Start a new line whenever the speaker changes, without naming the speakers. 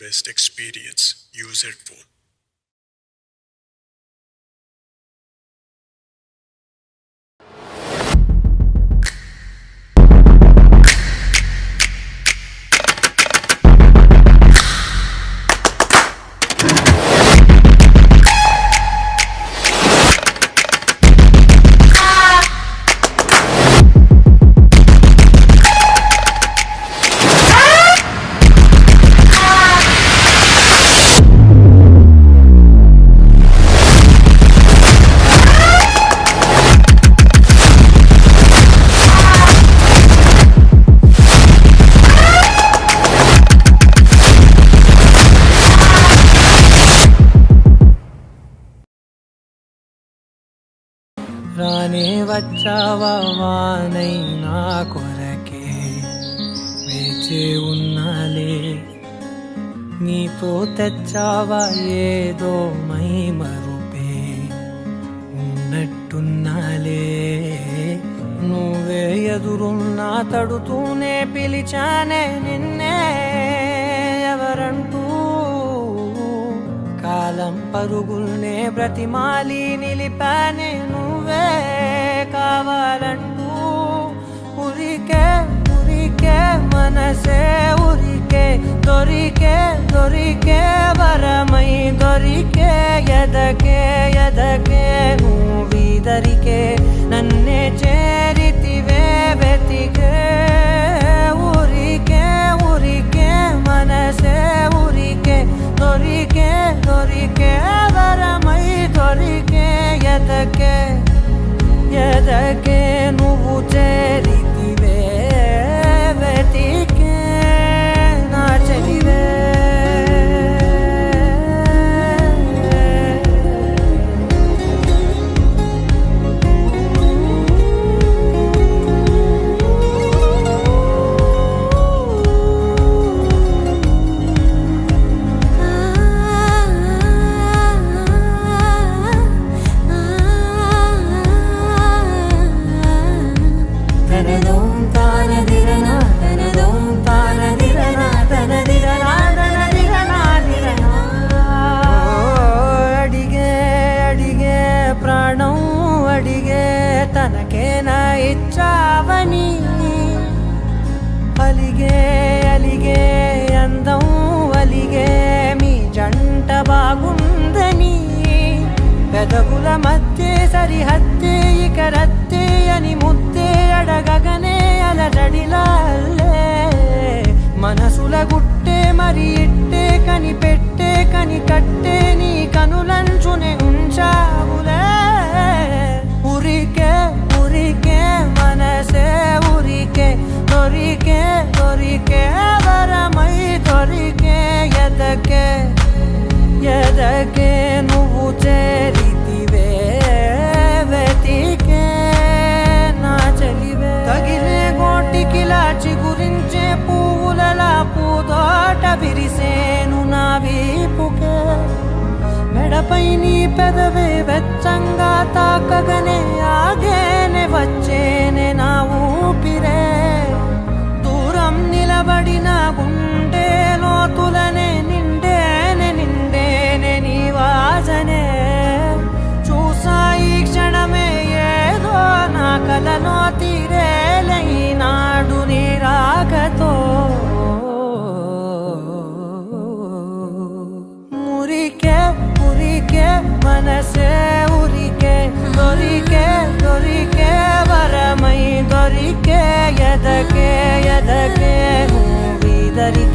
best experience. Use headphone.
రానే వచ్చావా వానైనా కొరకే వేచి ఉన్నాలే, నీతో తెచ్చావా ఏదో మై మరుపే ఉన్నట్టున్నాలే. నువ్వే ఎదురున్నా తడుతూనే పిలిచానే నిన్నే ఎవరంటూ, కాలం పరుగుల్నే బ్రతిమాలి నిలిపానే నువ్వే కావాలంటూ. ఉరికే ఉరికే మనసే ఉరికే, దొరికే దొరికే వరమై దొరికే, ఎదకే ఎదకే నువ్విదరికే నన్నే చేరితివే వెతికే. ఉరికే ఉరికే మనసే ఉరికే, దొరికే దొరికే వరమై దొరికే, ఎదకే ఎదకే నువ్వు చేరితివే వెతికే నా చెలివే. తనకేనా ఇచ్చావని అలిగే అలిగే అందం అలిగే మీ జంట బాగుందని, పెదవుల మధ్య సరిహద్దే ఇక రద్దే అని ముద్దే అడగగనే అలజడిలాల్లే. మనసుల గుట్టే మరి ఇట్టే కనిపెట్టే కని కట్టే నీ కనులంచునే ఉంచావులే. ఉరికే ఉరికే మనసే ఉరికే, దొరికే దొరికే వరమై దొరికే, ఎదకే ఎదకే నువ్వు చేరితివే వెతికే నా చెలివే. తగిలే గోటికిలా చిగురించే పువ్వులలా పూదోట విరిసేను నా వీపుకే, మెడపై నీ పెదవే వెచ్చంగా తాకగనే ఆగేనే వచ్చేనే నా ఊపిరే. దూరం నిలబడిన గుండె లోతులనే నిండేనే నిండేనే నీ వాసనే. చూసా ఈ క్షణమే ఏదో నా కలలో తీరేలే ఈనాడు నీ రాకతో. ఉరికే ఉరికే మనసే ఉరికే, దొరికే దొరికే వరమై దొరికే, ఎదకే ఎదకే నువ్విదరికే